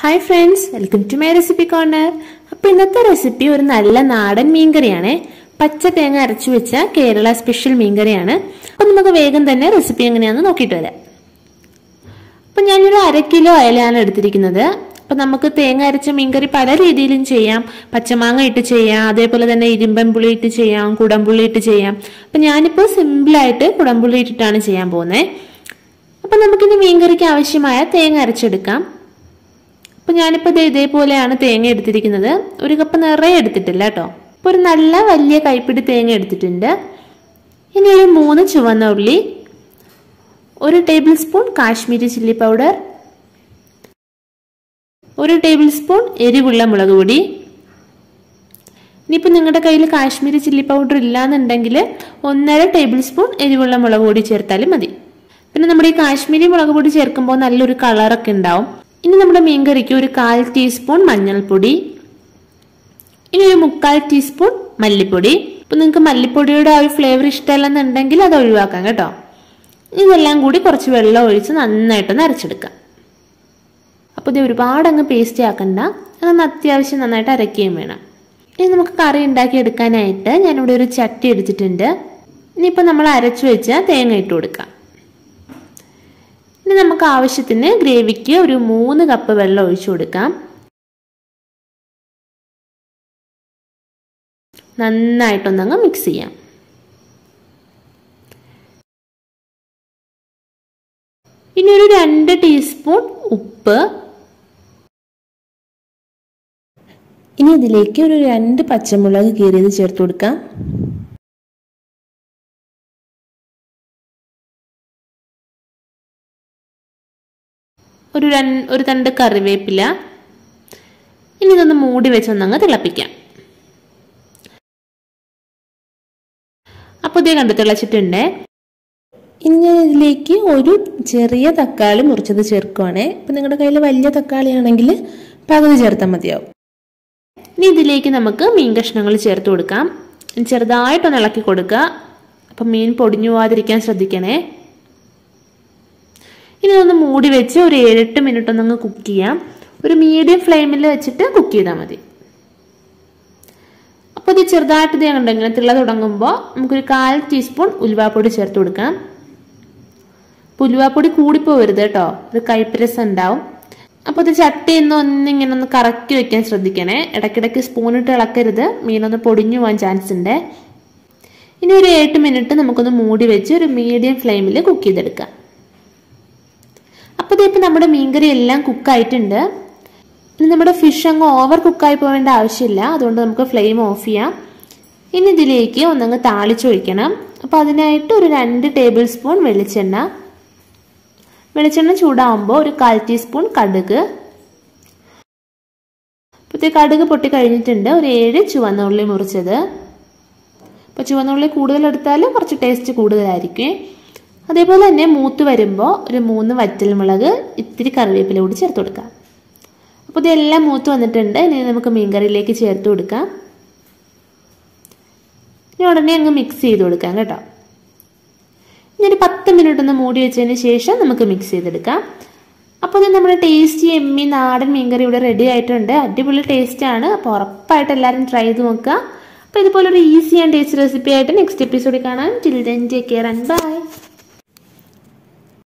Hi friends, welcome to my recipe corner. അപ്പോൾ ഇന്നത്തെ recipe ഒരു നല്ല നാടൻ മീൻകറിയാണ്. പച്ച തേങ്ങ അരച്ചു വെച്ച കേരള സ്പെഷ്യൽ മീൻകറിയാണ്. അപ്പോൾ നമുക്ക് വേഗം തന്നെ റെസിപ്പി എങ്ങനെയാണെന്ന് നോക്കിയിട്ട് വരാം. അപ്പോൾ ഞാൻ ഒരു 1/2 കിലോ അയലയാണ് എടുത്തിരിക്കുന്നത്. അപ്പോൾ നമുക്ക് തേങ്ങ അരച്ച മീൻകറി പല രീതിയിലും ചെയ്യാം. പച്ചമാങ്ങ ഇട്ട് ചെയ്യാം, അതേപോലെ തന്നെ ഇരുമ്പൻ പുളി ഇട്ട് ചെയ്യാം, കുടംപുളി ഇട്ട് ചെയ്യാം. അപ്പോൾ ഞാനിപ്പോൾ സിമ്പിൾ ആയിട്ട് കുടംപുളി ഇട്ടിട്ടാണ് ചെയ്യാൻ പോകുന്നത്. അപ്പോൾ നമുക്കിനി മീൻകറിക്ക് ആവശ്യമായ തേങ്ങ അരച്ചെടുക്കാം. അപ്പോൾ ഞാനിപ്പോൾ ഇതേപോലെയാണ് തേങ്ങ എടുത്തിരിക്കുന്നത്. ഒരു കപ്പ് നിറയെ എടുത്തിട്ടില്ല കേട്ടോ. അപ്പോൾ ഒരു നല്ല വലിയ കൈപ്പിടി തേങ്ങ എടുത്തിട്ടുണ്ട്. ഇനി ഒരു 3 ചുവന്ന ഉള്ളി, 1 table spoon Kashmiri chilli powder, 1 table spoon എരിവുള്ള മുളക് പൊടി. ഇനിയിപ്പോൾ നിങ്ങളുടെ കയ്യിൽ കാശ്മീരി ചില്ലി പൗഡർ ഇല്ലാന്നുണ്ടെങ്കിൽ 1.5 ടേബിൾ സ്പൂൺ എരിവുള്ള മുളക് പൊടി ചേർത്താലും മതി. പിന്നെ നമ്മുടെ ഈ കാശ്മീരി മുളക് പൊടി ചേർക്കുമ്പോൾ നല്ലൊരു കളറൊക്കെ ഉണ്ടാവും. ഇനി നമ്മുടെ മീൻകറിക്ക് ഒരു 1/4 ടീസ്പൂൺ മഞ്ഞൾപ്പൊടി, ഇനി ഒരു 3/4 ടീസ്പൂൺ മല്ലിപ്പൊടി. ഇപ്പൊ നിങ്ങൾക്ക് മല്ലിപ്പൊടിയുടെ ആ ഒരു ഫ്ലേവർ ഇഷ്ടമല്ലെന്നുണ്ടെങ്കിൽ അത് ഒഴിവാക്കാം കേട്ടോ. ഇതെല്ലാം കൂടി കുറച്ച് വെള്ളം ഒഴിച്ച് നന്നായിട്ടൊന്ന് അരച്ചെടുക്കാം. അപ്പോൾ ഇത് ഒരുപാട് അങ്ങ് പേസ്റ്റ് ആക്കണ്ട, അതൊന്ന് അത്യാവശ്യം നന്നായിട്ട് അരയ്ക്കുകയും വേണം. ഇനി നമുക്ക് കറി ഉണ്ടാക്കി എടുക്കാനായിട്ട് ഞാനിവിടെ ഒരു ചട്ടി എടുത്തിട്ടുണ്ട്. ഇനിയിപ്പോൾ നമ്മൾ അരച്ചു വെച്ച തേങ്ങ ഇട്ട് കൊടുക്കാം. ഇനി നമുക്ക് ആവശ്യത്തിന് ഗ്രേവിക്ക് ഒരു 3 കപ്പ് വെള്ളം ഒഴിച്ചു കൊടുക്കാം. നന്നായിട്ടൊന്നങ്ങ് മിക്സ് ചെയ്യാം. ഇനി ഒരു 2 ടീസ്പൂൺ ഉപ്പ്, ഇനി ഇതിലേക്ക് ഒരു 2 പച്ചമുളക് കീറിയത് ചേർത്ത് കൊടുക്കാം. ഒരു തണ്ട് കറിവേപ്പില. ഇനി ഇതൊന്ന് മൂടി വെച്ചൊന്നങ്ങ് തിളപ്പിക്കാം. അപ്പോൾ ഇതേ കണ്ടു തിളച്ചിട്ടുണ്ട്. ഇനി ഞാൻ ഇതിലേക്ക് ഒരു ചെറിയ തക്കാളി മുറിച്ചത് ചേർക്കുവാണേ. ഇപ്പം നിങ്ങളുടെ കയ്യിൽ വലിയ തക്കാളി ആണെങ്കിൽ പകുതി ചേർത്താൽ മതിയാവും. ഇനി ഇതിലേക്ക് നമുക്ക് മീൻ കഷ്ണങ്ങൾ ചേർത്ത് കൊടുക്കാം. ചെറുതായിട്ടൊന്ന് ഇളക്കി കൊടുക്കുക. അപ്പം മീൻ പൊടിഞ്ഞു പോകാതിരിക്കാൻ ശ്രദ്ധിക്കണേ. ഇനി ഒന്ന് മൂടി വെച്ച് ഒരു 7-8 മിനിറ്റ് ഒന്നങ്ങ് കുക്ക് ചെയ്യാം. ഒരു മീഡിയം ഫ്ലെയിമിൽ വെച്ചിട്ട് കുക്ക് ചെയ്താൽ മതി. അപ്പോൾ ഇത് ചെറുതായിട്ട് ഇത് കണ്ടെങ്കിൽ തിള തുടങ്ങുമ്പോൾ നമുക്കൊരു 1/4 ടീസ്പൂൺ ഉലുവാപ്പൊടി ചേർത്ത് കൊടുക്കാം. അപ്പോൾ ഉലുവാപ്പൊടി കൂടിപ്പോവരുത് കേട്ടോ, ഒരു കയ്പ്പ് ഉണ്ടാവും. അപ്പോൾ ഇത് ചട്ടിയിൽ ഒന്നിങ്ങനെ ഒന്ന് കറക്കി വെക്കാൻ ശ്രദ്ധിക്കണേ. ഇടയ്ക്കിടയ്ക്ക് സ്പൂണിട്ട് ഇളക്കരുത്, മീനൊന്ന് പൊടിഞ്ഞു പോകാൻ ചാൻസ് ഉണ്ട്. ഇനി ഒരു 8 മിനിറ്റ് നമുക്കൊന്ന് മൂടി വെച്ച് ഒരു മീഡിയം ഫ്ലെയിമിൽ കുക്ക് ചെയ്തെടുക്കാം. അപ്പോൾ ഇതിപ്പോൾ നമ്മുടെ മീൻകറി എല്ലാം കുക്കായിട്ടുണ്ട്. ഇനി നമ്മുടെ ഫിഷ് അങ്ങ് ഓവർ കുക്കായി പോവേണ്ട ആവശ്യമില്ല, അതുകൊണ്ട് നമുക്ക് ഫ്ലെയിം ഓഫ് ചെയ്യാം. ഇനി ഇതിലേക്ക് ഒന്നങ്ങ് താളിച്ചൊഴിക്കണം. അപ്പോൾ അതിനായിട്ട് ഒരു 2 ടേബിൾ സ്പൂൺ വെളിച്ചെണ്ണ ചൂടാവുമ്പോൾ ഒരു 1/4 ടീസ്പൂൺ കടുക്. അപ്പോൾ കടുക് പൊട്ടി കഴിഞ്ഞിട്ടുണ്ട്. ഒരു 7 ചുവന്ന ഉള്ളി മുറിച്ചത്. അപ്പോൾ ചുവന്ന ഉള്ളി കൂടുതൽ എടുത്താൽ കുറച്ച് ടേസ്റ്റ് കൂടുതലായിരിക്കും. അതേപോലെ തന്നെ മൂത്ത് വരുമ്പോൾ ഒരു 3 വറ്റൽമുളക്, ഇത്തിരി കറിവേപ്പില കൂടി ചേർത്ത് കൊടുക്കാം. അപ്പോൾ ഇതെല്ലാം മൂത്ത് വന്നിട്ടുണ്ട്. ഇനി നമുക്ക് മീൻകറിയിലേക്ക് ചേർത്ത് കൊടുക്കാം. ഇനി ഉടനെ അങ്ങ് മിക്സ് ചെയ്ത് കൊടുക്കാം കേട്ടോ. ഇനി ഒരു 10 മിനിറ്റ് ഒന്ന് മൂടി വെച്ചതിന് ശേഷം നമുക്ക് മിക്സ് ചെയ്തെടുക്കാം. അപ്പോൾ ഇത് നമ്മുടെ ടേസ്റ്റി എമ്മി നാടൻ മീൻകറി ഇവിടെ റെഡി ആയിട്ടുണ്ട്. അടിപൊളി ടേസ്റ്റാണ്. അപ്പോൾ ഉറപ്പായിട്ട് എല്ലാവരും ട്രൈ ചെയ്ത് നോക്കുക. അപ്പോൾ ഇതുപോലൊരു ഈസി ആൻഡ് ടേസ്റ്റി റെസിപ്പി ആയിട്ട് നെക്സ്റ്റ് എപ്പിസോഡിൽ കാണാം. Till then take care and by.